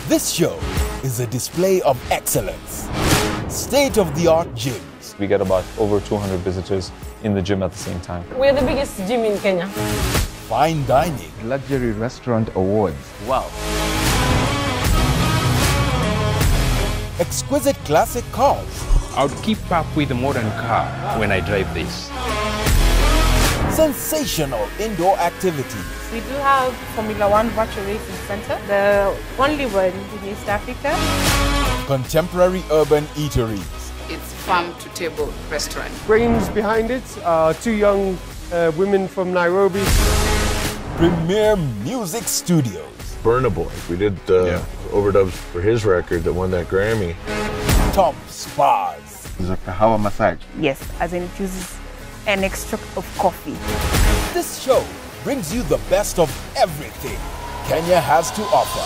This show is a display of excellence. State-of-the-art gyms. We get about over 200 visitors in the gym at the same time. We're the biggest gym in Kenya. Fine dining. Luxury restaurant awards. Wow. Exquisite classic cars. I would keep up with the modern car when I drive this. Sensational indoor activities. We do have Formula One virtual racing center, the only one in East Africa. Contemporary urban eateries. It's farm-to-table restaurant. Brains behind it are two young women from Nairobi. Premier music studios. Burna Boy. We did overdubs for his record that won that Grammy. Top spas. There's a kahawa massage. Yes, as in it uses an extract of coffee. This show brings you the best of everything Kenya has to offer.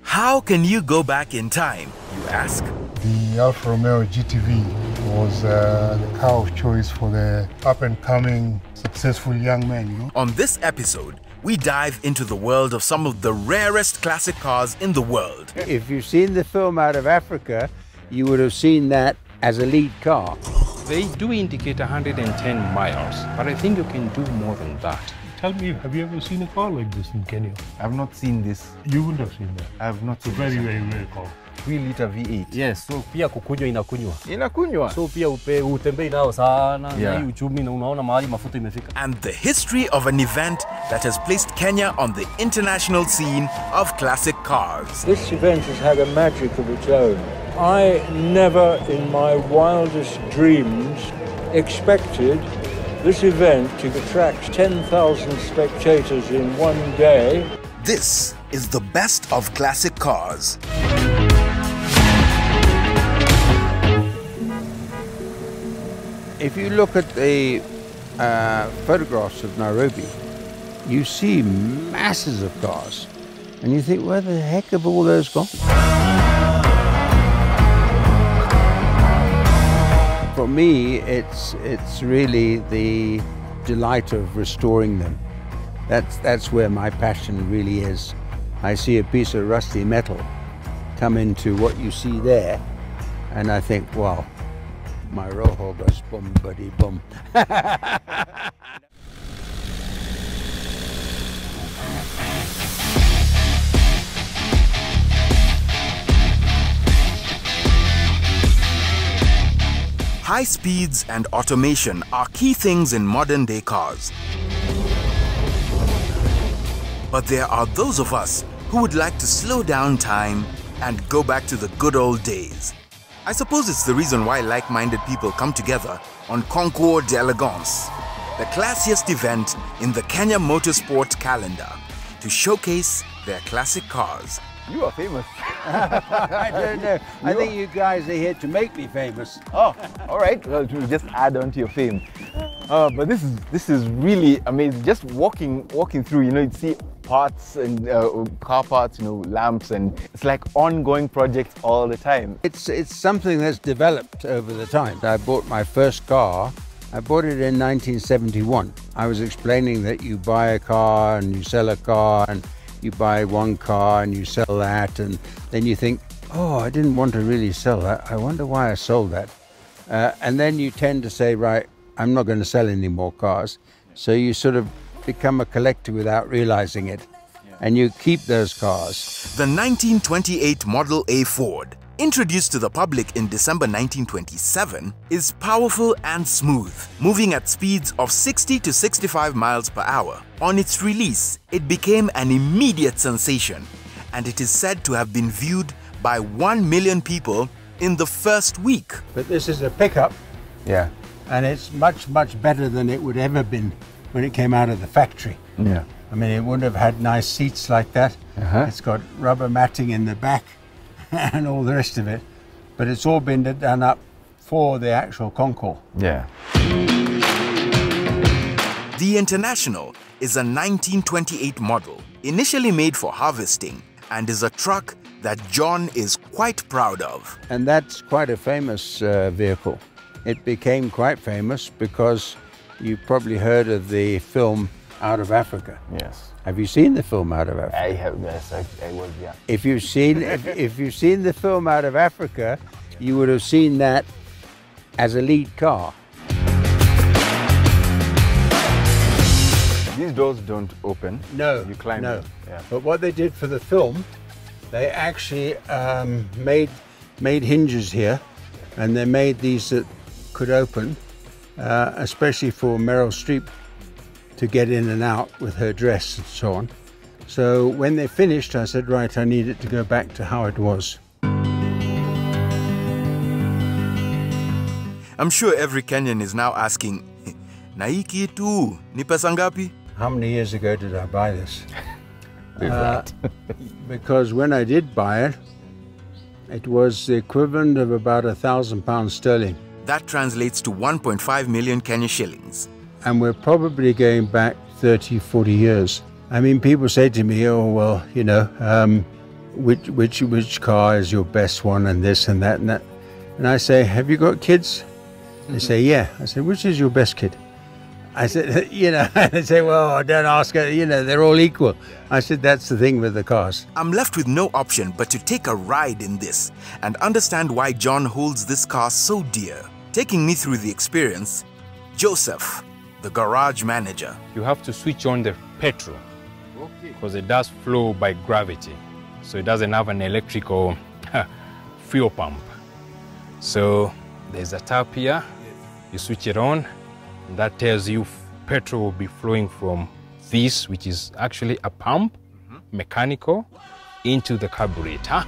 How can you go back in time, you ask? The Alfa Romeo Gtv was the car of choice for the up-and-coming, successful young men, you know? On this episode, we dive into the world of some of the rarest classic cars in the world. If you've seen the film Out of Africa, you would have seen that as a lead car. They do indicate 110 miles, but I think you can do more than that. Tell me, have you ever seen a car like this in Kenya? I've not seen this. You wouldn't have seen that. I have not seen Very, this. very rare car. 3-liter V8. Yes, so pia kukunywa inakunywa. Inakunywa. So pia utembei nao sana, Yeah. na hii uchumi na unaona mahali mafuta imefika. And the history of an event that has placed Kenya on the international scene of classic cars. This event has had a magic of its own. I never in my wildest dreams expected this event to attract 10,000 spectators in one day. This is the best of classic cars. If you look at the photographs of Nairobi, you see masses of cars. And you think, where the heck have all those gone? For me, it's really the delight of restoring them. That's where my passion really is. I see a piece of rusty metal come into what you see there, and I think, wow, my roho goes boom, buddy, boom. High speeds and automation are key things in modern-day cars. But there are those of us who would like to slow down time and go back to the good old days. I suppose it's the reason why like-minded people come together on Concours d'Elegance, the classiest event in the Kenya Motorsport calendar, to showcase their classic cars. You are famous. I don't know. I think you guys are here to make me famous. Oh, all right. Well, to just add on to your fame. But this is really amazing. Just walking through, you know, you see parts and car parts, you know, lamps, and it's like ongoing projects all the time. It's something that's developed over the time. I bought my first car. I bought it in 1971. I was explaining that you buy a car and you sell a car, and you buy one car and you sell that, and then you think, oh, I didn't want to really sell that. I wonder why I sold that. And then you tend to say, right, I'm not going to sell any more cars. So you sort of become a collector without realizing it. And you keep those cars. The 1928 Model A Ford, introduced to the public in December 1927, is powerful and smooth, moving at speeds of 60 to 65 miles per hour. On its release, it became an immediate sensation, and it is said to have been viewed by 1 million people in the first week. But this is a pickup. Yeah. And it's much, much better than it would ever been when it came out of the factory. Yeah. I mean, it wouldn't have had nice seats like that. It's got rubber matting in the back and all the rest of it. But it's all been done up for the actual Concours. Yeah. The International is a 1928 model, initially made for harvesting, and is a truck that John is quite proud of. And that's quite a famous vehicle. It became quite famous because you probably heard of the film Out of Africa. Yes. Have you seen the film Out of Africa? I have, yes, I was, yeah. If you've seen the film Out of Africa, you would have seen that as a lead car. These doors don't open. No, you climb no. them. Yeah. But what they did for the film, they actually made hinges here, and they made these that could open, especially for Meryl Streep to get in and out with her dress and so on. So when they finished, I said, right, I need it to go back to how it was. I'm sure every Kenyan is now asking, na hii kitu ni pesa ngapi? How many years ago did I buy this? Because when I did buy it, it was the equivalent of about £1,000 sterling. That translates to 1.5 million Kenya shillings. And we're probably going back 30, 40 years. I mean, people say to me, oh, well, you know, which car is your best one, and this and that and that. And I say, have you got kids? They say, yeah. I said, which is your best kid? I said, you know, they say, well, don't ask her, you know, they're all equal. I said, that's the thing with the cars. I'm left with no option but to take a ride in this and understand why John holds this car so dear. Taking me through the experience, Joseph, the garage manager. You have to switch on the petrol because it does flow by gravity. So it doesn't have an electrical fuel pump. So there's a tap here, you switch it on, and that tells you petrol will be flowing from this, which is actually a pump, mechanical, into the carburetor.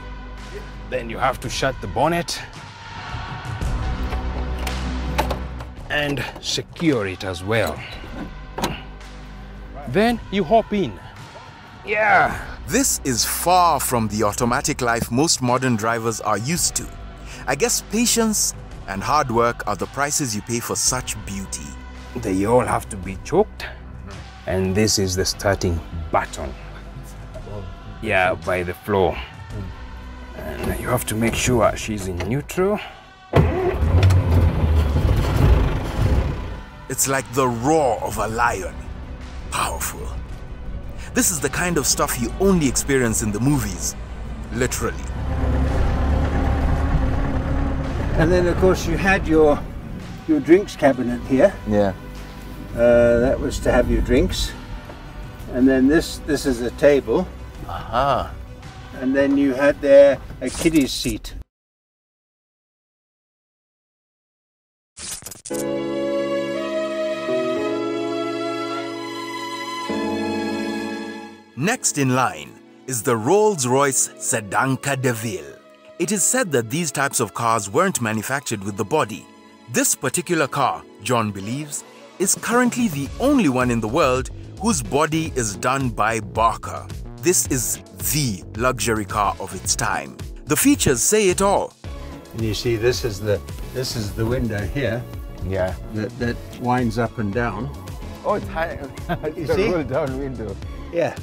Then you have to shut the bonnet and secure it as well. Then you hop in. Yeah. This is far from the automatic life most modern drivers are used to. I guess patience and hard work are the prices you pay for such beauty. They all have to be choked, and this is the starting button. Yeah, by the floor. And you have to make sure she's in neutral. It's like the roar of a lion. Powerful. This is the kind of stuff you only experience in the movies. Literally. And then, of course, you had your drinks cabinet here. Yeah. That was to have your drinks. And then this is a table. Aha. And then you had there a kiddie's seat. Next in line is the Rolls-Royce Sadanka Deville. It is said that these types of cars weren't manufactured with the body. This particular car, John believes, is currently the only one in the world whose body is done by Barker. This is the luxury car of its time. The features say it all. And you see, this is the window here. Yeah. That winds up and down. Oh, it's high. You It's see? a roll down window. Yeah.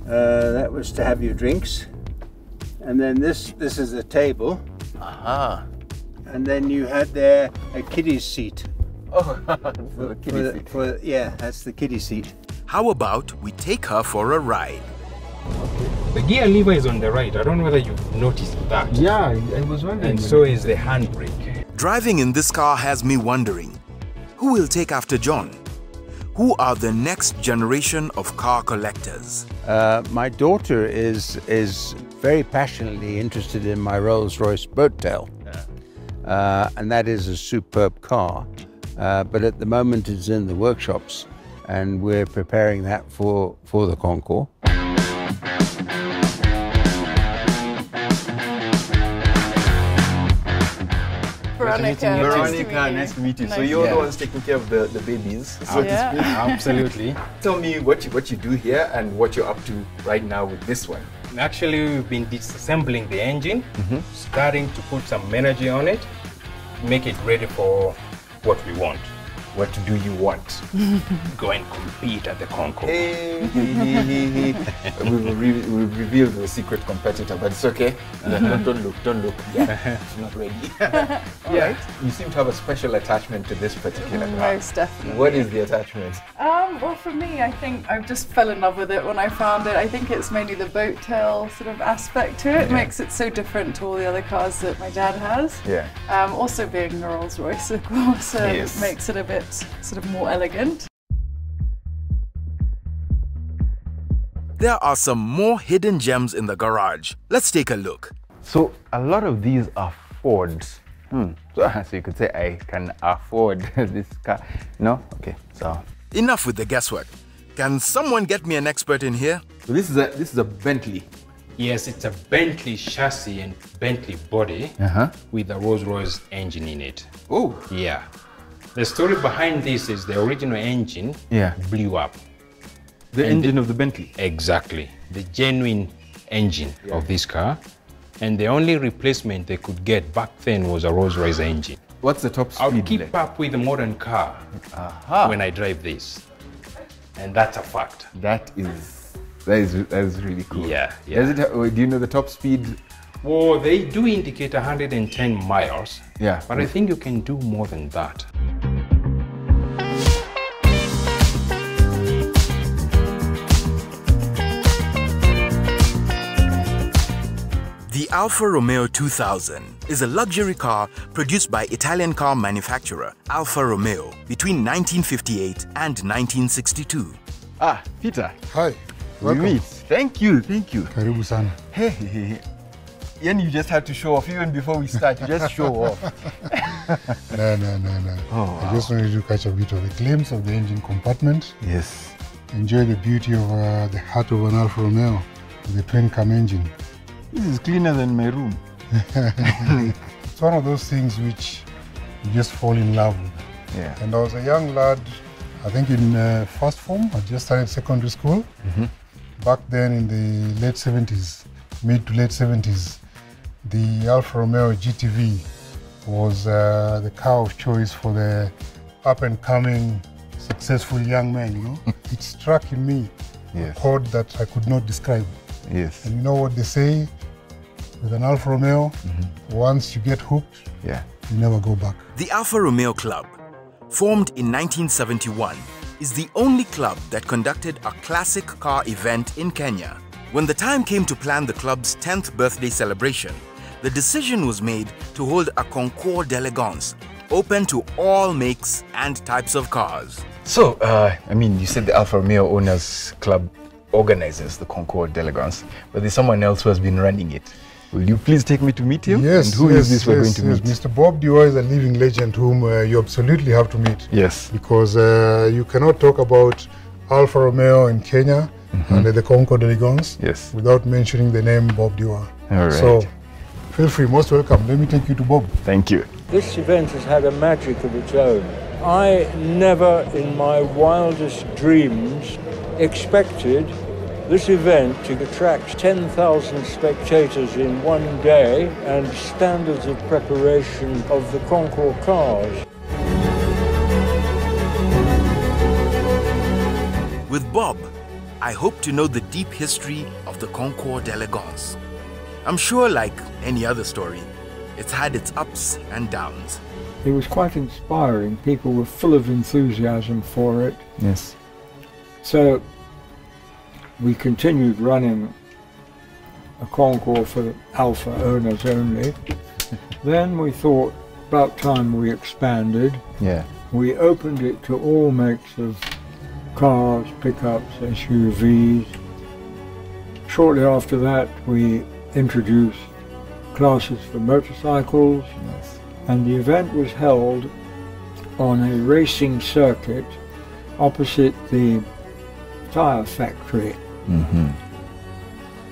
That was to have your drinks. And then this is a table. Aha. And then you had there a kiddie's seat. Oh, for the kiddie seat. Yeah, that's the kiddie seat. How about we take her for a ride? The gear lever is on the right. I don't know whether you've noticed that. Yeah, I was wondering. And so is the handbrake. Driving in this car has me wondering, who will take after John? Who are the next generation of car collectors? My daughter is very passionately interested in my Rolls-Royce boat tail. And that is a superb car. But at the moment it's in the workshops, and we're preparing that for the concours. Veronica, nice to meet you. So you're the ones taking care of the babies, so to speak. Absolutely. Tell me what you do here and what you're up to right now with this one. Actually, we've been disassembling the engine, starting to put some energy on it, make it ready for what we want, What do you want? Go and compete at the Concours. Hey. We've revealed the secret competitor, but it's okay. Don't look. Yeah, it's not ready. Yeah, you seem to have a special attachment to this particular car. Most definitely. What is the attachment? Well, for me, I think I just fell in love with it when I found it. I think it's mainly the boat tail sort of aspect to it. Makes it so different to all the other cars that my dad has. Yeah. Also being a Rolls-Royce, of course, makes it a bit sort of more elegant. There are some more hidden gems in the garage. Let's take a look. So a lot of these are Fords. So you could say I can afford this car. No? Okay. So enough with the guesswork. Can someone get me an expert in here? So this is a Bentley. Yes, it's a Bentley chassis and Bentley body with a Rolls-Royce engine in it. Oh. Yeah. The story behind this is the original engine blew up. The engine of the Bentley? Exactly. The genuine engine of this car. And the only replacement they could get back then was a Rolls-Royce engine. What's the top speed? I'll keep up with the modern car when I drive this. And that's a fact. That is really cool. Yeah. Do you know the top speed? Well, they do indicate 110 miles. Yeah. But I think you can do more than that. The Alfa Romeo 2000 is a luxury car produced by Italian car manufacturer Alfa Romeo between 1958 and 1962. Ah, Peter. Hi. Welcome. We meet. Thank you. Karibu sana. Hey. Ian, you just had to show off even before we start. You just show off. No. Oh, I just wanted to catch a bit of a glimpse of the engine compartment. Yes. Enjoy the beauty of the heart of an Alfa Romeo, the twin-cam engine. This is cleaner than my room. It's one of those things which you just fall in love with. Yeah. And I was a young lad, I think in first form. I just started secondary school. Back then in the late 70s, mid to late 70s, the Alfa Romeo Gtv was the car of choice for the up-and-coming, successful young men, you know. It struck in me a chord that I could not describe. Yes. And you know what they say, with an Alfa Romeo, once you get hooked, you never go back. The Alfa Romeo Club, formed in 1971, is the only club that conducted a classic car event in Kenya. When the time came to plan the club's 10th birthday celebration, the decision was made to hold a concours d'elegance, open to all makes and types of cars. So, I mean, you said the Alfa Romeo Owners Club organizes the concours d'elegance, but there's someone else who has been running it. Will you please take me to meet him? Yes. And who is this we're going to meet? Mr. Bob Dewar is a living legend whom you absolutely have to meet. Yes. Because you cannot talk about Alfa Romeo in Kenya and the concours d'elegance without mentioning the name Bob Dewar. All right. So, feel free, most welcome. Let me take you to Bob. Thank you. This event has had a magic of its own. I never in my wildest dreams expected this event to attract 10,000 spectators in one day and standards of preparation of the concours cars. With Bob, I hope to know the deep history of the concours d'elegance. I'm sure, like any other story, it's had its ups and downs. It was quite inspiring. People were full of enthusiasm for it. Yes. So we continued running a concours for Alfa owners only. Then we thought about time we expanded. Yeah. We opened it to all makes of cars, pickups, SUVs. Shortly after that we introduced classes for motorcycles. Yes. And the event was held on a racing circuit opposite the tyre factory.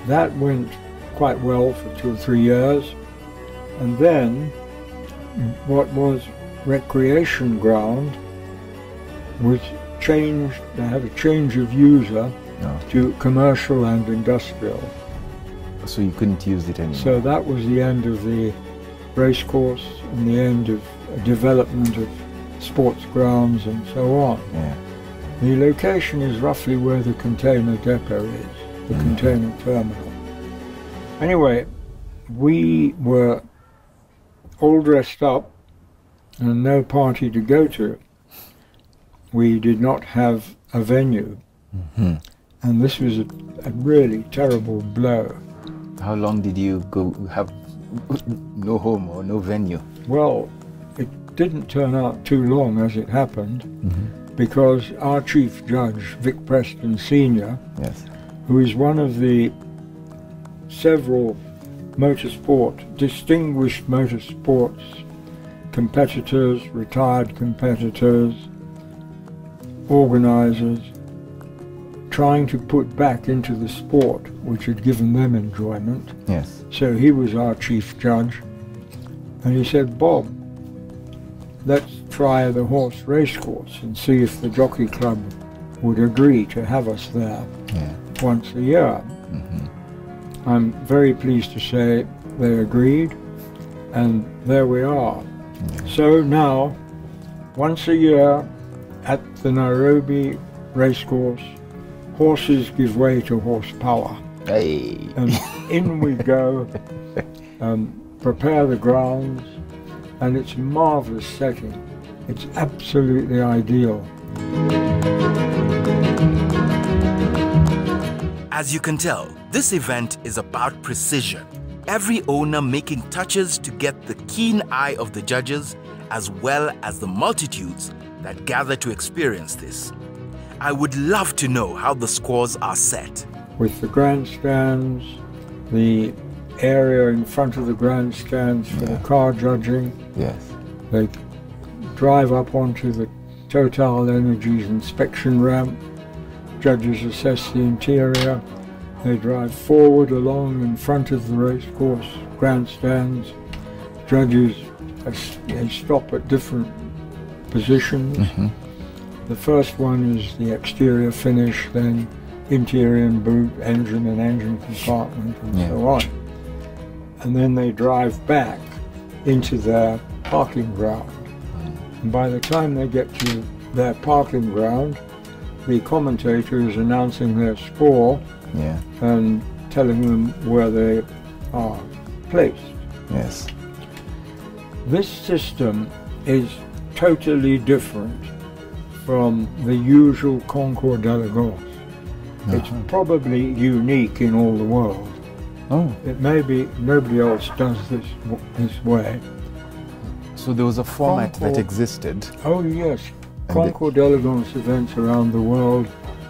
That went quite well for 2 or 3 years, and then what was recreation ground was changed. They had a change of user to commercial and industrial. So you couldn't use it anymore. So that was the end of the race course and the end of development of sports grounds and so on. Yeah. The location is roughly where the container depot is, the container terminal. Anyway, we were all dressed up and no party to go to. We did not have a venue. And this was a really terrible blow. How long did you go have no home or no venue? Well, it didn't turn out too long as it happened, because our chief judge, Vic Preston Sr., who is one of the several distinguished motorsports competitors, retired competitors, organizers, trying to put back into the sport which had given them enjoyment. Yes. So he was our chief judge, and he said, Bob, let's try the horse racecourse and see if the jockey club would agree to have us there once a year. I'm very pleased to say they agreed, and there we are. So now, once a year at the Nairobi racecourse, horses give way to horsepower. Hey. And in we go, prepare the grounds, and it's a marvelous setting. It's absolutely ideal. As you can tell, this event is about precision. Every owner making touches to get the keen eye of the judges, as well as the multitudes that gather to experience this. I would love to know how the scores are set. With the grandstands, the area in front of the grandstands for the car judging. Yes. They drive up onto the Total Energies inspection ramp. Judges assess the interior. They drive forward along in front of the racecourse grandstands. Judges, they stop at different positions. The first one is the exterior finish, then interior and boot, engine and engine compartment, and so on. And then they drive back into their parking ground. And by the time they get to their parking ground, the commentator is announcing their score and telling them where they are placed. Yes. This system is totally different from the usual concours d'élégance. It's probably unique in all the world. It may be nobody else does this way. So there was a format that existed. Oh yes, concours d'élégance events around the world.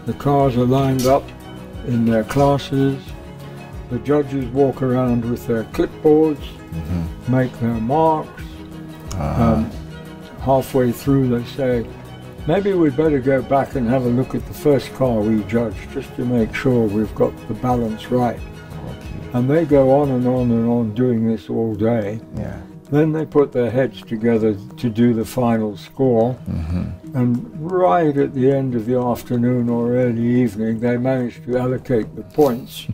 The cars are lined up in their classes. The judges walk around with their clipboards, make their marks. Halfway through they say, maybe we'd better go back and have a look at the first car we judged, just to make sure we've got the balance right. And they go on and on and on doing this all day. Then they put their heads together to do the final score, and right at the end of the afternoon or early evening they manage to allocate the points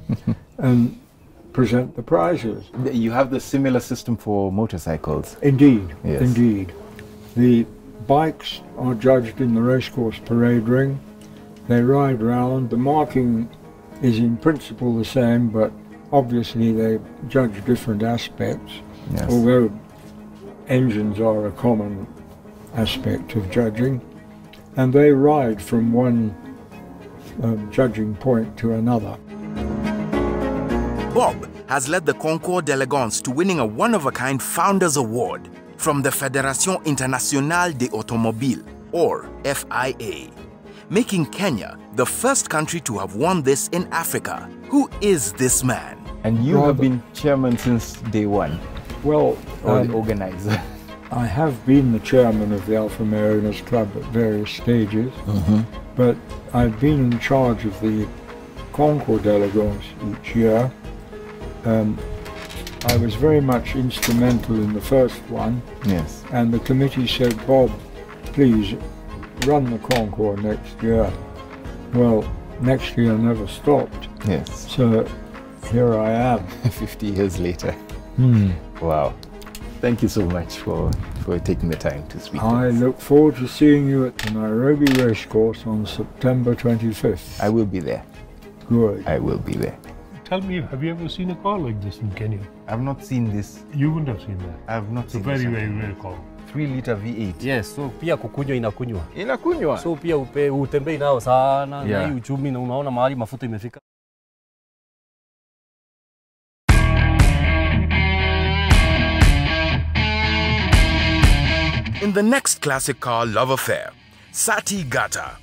and present the prizes. You have the similar system for motorcycles? Indeed, indeed. The bikes are judged in the racecourse parade ring. They ride round. The marking is in principle the same, but obviously they judge different aspects. Although engines are a common aspect of judging, and they ride from one judging point to another. Bob has led the Concours d'Élégance to winning a one-of-a-kind Founders Award from the Fédération Internationale des Automobiles, or FIA, making Kenya the first country to have won this in Africa. Who is this man? And you have been chairman since day one? Well, or the organizer? I have been the chairman of the Alfa Romeo Owners Club at various stages, but I've been in charge of the Concours d'Élégance each year. I was very much instrumental in the first one. And the committee said, Bob, please run the Concours next year. Well, next year never stopped. So here I am. 50 years later. Wow. Thank you so much for for taking the time to speak. I look forward to seeing you at the Nairobi Racecourse on September 25th. I will be there. Good. I will be there. Tell me, have you ever seen a car like this in Kenya? I've not seen this. You wouldn't have seen that. I've not It's a seen very, this. very rare car. 3-liter V8. Yes, so pia kukunywa inakunywa. Inakunywa. So pia utembei nao sana, Yeah. na hii uchumi na unaona mahali mafuta imefika. In the next classic car love affair, Sati Gata,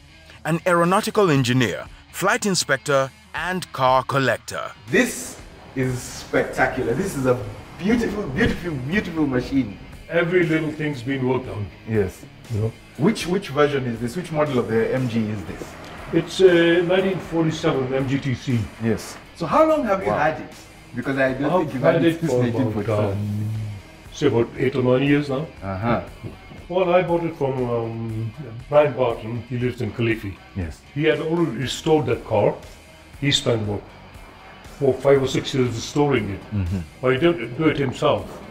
an aeronautical engineer, flight inspector, and car collector. This is spectacular. This is a beautiful, beautiful, beautiful machine. Every little thing's been worked on. Yes. You know? Which version is this? Which model of the MG is this? It's a 1947 MGTC. Yes. So how long have you had it? Because I don't think you've had it since for 1944. say about 8 or 9 years now. Uh-huh. Well, I bought it from Brian Barton. He lives in Kilifi. Yes. He had already restored that car. He spent about 5 or 6 years restoring it. Mm-hmm. But he didn't do it himself.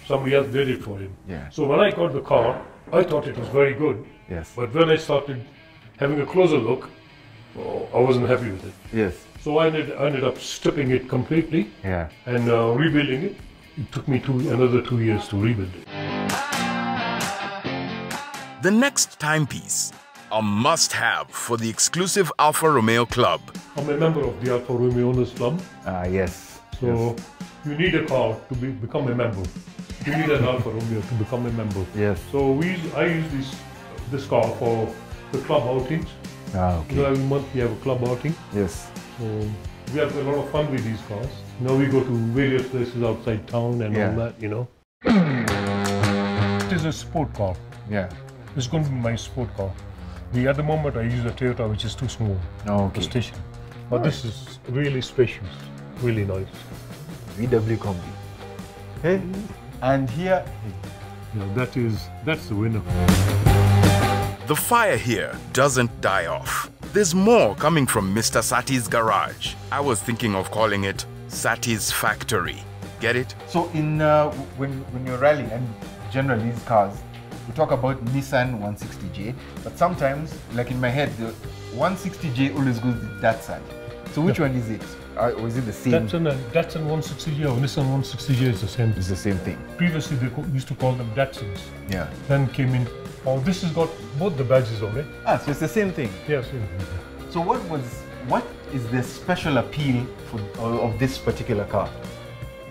Somebody else did it for him. Yeah. So when I got the car, I thought it was very good. Yes. But when I started having a closer look, I wasn't happy with it. Yes. So I ended up stripping it completely. Yeah. And rebuilding it. It took me another 2 years to rebuild it. The next timepiece, a must-have for the exclusive Alfa Romeo Club. I'm a member of the Alfa Romeo Owners Club. Yes. So you need a car to become a member. You need an Alfa Romeo to become a member. Yes. So I use this car for the club outings. Okay. You know, every month we have a club outing. Yes. So we have a lot of fun with these cars. You know, we go to various places outside town and all that, you know. It is a sport car. Yeah. It's going to be my sport car. At the moment I use a Toyota which is too small for station. But this is really spacious, really nice. VW Combi. Hey. And here, that's the winner. The fire here doesn't die off. There's more coming from Mr. Sati's garage. I was thinking of calling it Sati's factory. Get it? So when you're rallying, and generally these cars, we talk about Nissan 160J, but sometimes, like in my head, the 160J always goes with Datsun. So which one is it? Or is it the same? Datsun 160J or Nissan 160J is the same. It's the same thing. Previously they used to call them Datsuns. Yeah. Then came in, this has got both the badges on it. So it's the same thing? Yeah, same thing. So what is the special appeal of this particular car?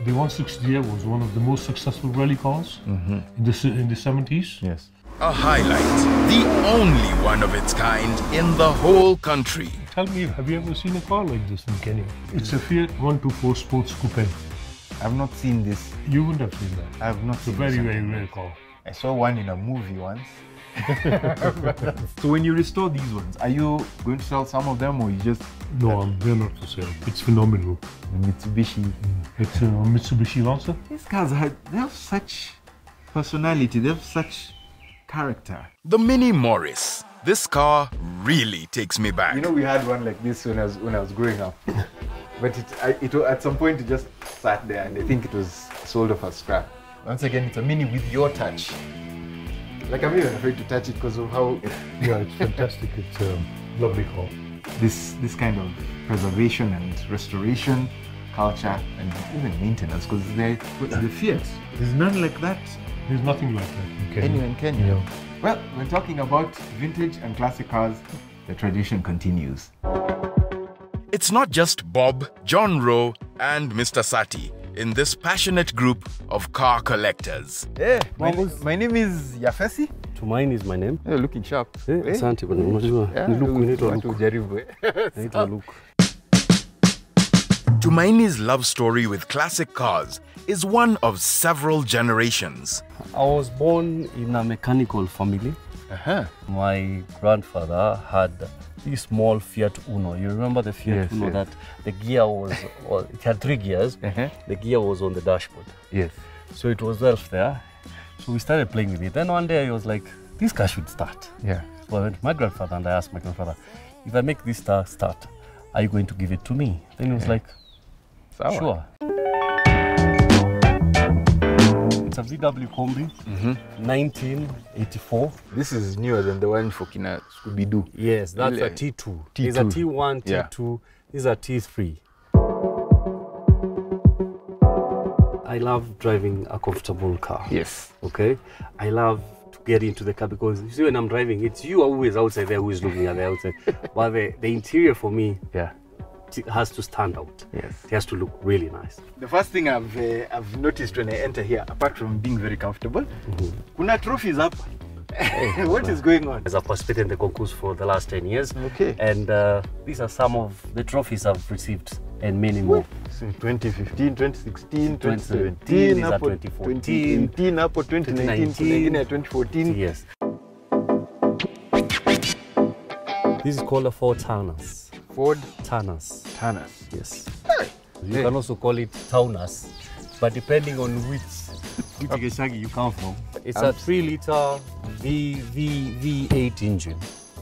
The 160J was one of the most successful rally cars in the 70s. Yes. A highlight, the only one of its kind in the whole country. Tell me, have you ever seen a car like this in Kenya? It's a Fiat 124 Sports Coupe. I've not seen this. You wouldn't have seen that. I've not seen this. It's a very, very rare car. I saw one in a movie once. So when you restore these ones, are you going to sell some of them or you just... No, they're not for sale. It's phenomenal. Mitsubishi. It's a Mitsubishi Lancer. These cars, they have such personality, they have such character. The Mini Morris. This car really takes me back. You know, we had one like this when I was growing up. But it at some point it just sat there and I think it was sold off as scrap. Once again, it's a Mini with your touch. Like, I'm even afraid to touch it because of how... Yeah, it's fantastic. It's a lovely car. This kind of preservation and restoration culture and even maintenance, because the Fiat, there's none like that. There's nothing like that in Kenya. Anywhere in Kenya. Yeah. Well, when talking about vintage and classic cars, the tradition continues. It's not just Bob, John Rowe, and Mr. Sati in this passionate group of car collectors. Hey, my name is Yafesi. Tumaini is my name. You're looking sharp. Asante bwana, unajua ni look, inaitwa look. Tumaini's love story with classic cars is one of several generations. I was born in a mechanical family. My grandfather had this small Fiat Uno. You remember the Fiat Uno that the gear was, it had 3 gears. The gear was on the dashboard. Yes. So it was left there. So we started playing with it. Then one day I was like, this car should start. Yeah. So I went to my grandfather and I asked my grandfather, if I make this car start, are you going to give it to me? Then he was like, sure. It's a VW Combi, 1984. This is newer than the one for Kina Scooby-Doo. Yes, that's a T2. There's a T1, T2, this is a T3. I love driving a comfortable car. Yes. Okay? I love to get into the car because you see when I'm driving, it's you always outside there who is looking at the outside. But the interior for me, it has to stand out. Yes. It has to look really nice. The first thing I've noticed when I enter here, apart from being very comfortable, kuna trophies up. What is going on? I've participated in the concourse for the last 10 years. Okay. And these are some of the trophies I've received and many more. So 2015, 2016, 2017, 2014, 2019, 2014. Yes. This is called a Ford Taunus. Ford Taunus. Taunus. Yes. You can also call it Taunus, but depending on which Geshagi you come from. It's a 3-liter V8 engine.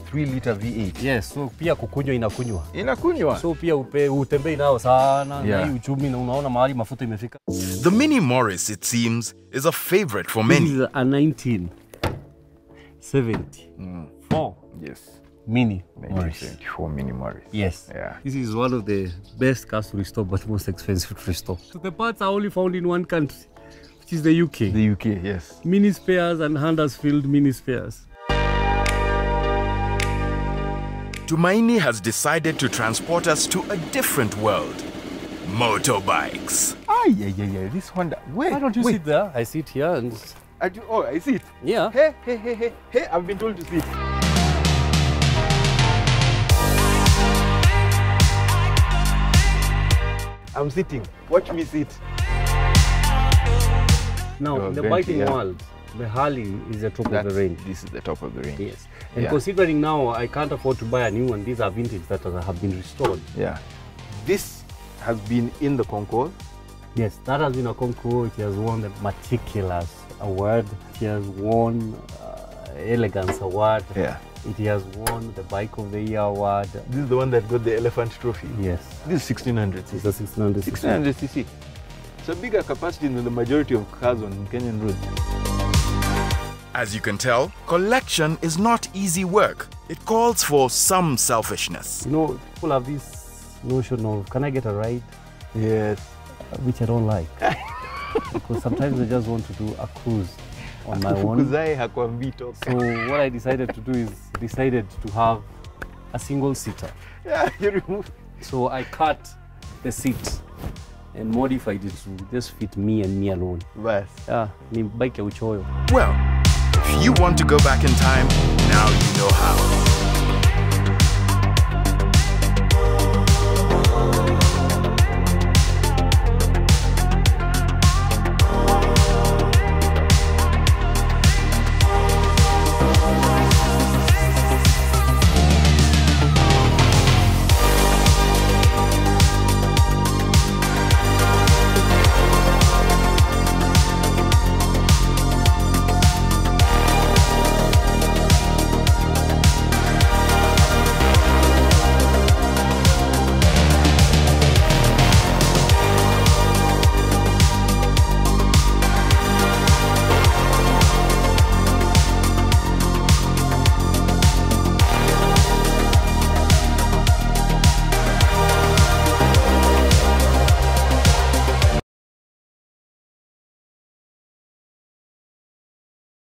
3-liter V8. Yes, so pia kukunywa inakunywa. Inakunywa. So pia utembei nao sana na uchumi na unaona mahali mafuta imefika. The Mini Morris, it seems, is a favorite for many. This is a 1974. Yes. Mini Morris. 1974 Mini Morris. Yes. Yeah. This is one of the best cars to restore, but most expensive to restore. So the parts are only found in one country, which is the UK. The UK, yes. Mini spares and Huddersfield mini spares. Tumaini has decided to transport us to a different world. Motorbikes. Yeah. This Honda. Wait. Why don't you sit there? I sit here and... I sit. Yeah. Hey, I've been told to sit. I'm sitting. Watch me sit. Now, in the biking world, the Harley is the top of the range. This is the top of the range. Yes. And considering now I can't afford to buy a new one, these are vintage that have been restored. Yeah. This has been in the concourse. Yes, that has been a concourse. It has won the Meticulous Award. It has won Elegance Award. Yeah. It has won the Bike of the Year Award. This is the one that got the Elephant Trophy. Yes. This is 1600. It's a 1600 cc. 1600 cc. It's a bigger capacity than the majority of cars on Kenyan roads. As you can tell, collection is not easy work. It calls for some selfishness. You know, people have this notion of, can I get a ride? Yes. Which I don't like. Because sometimes I just want to do a cruise on my own. So what I decided to do is decided to have a single seater. Yeah, you remove. So I cut the seat and modified it to just fit me and me alone. Yes. Yeah, ni bike ya uchoyo. Well, if you want to go back in time, now you know how.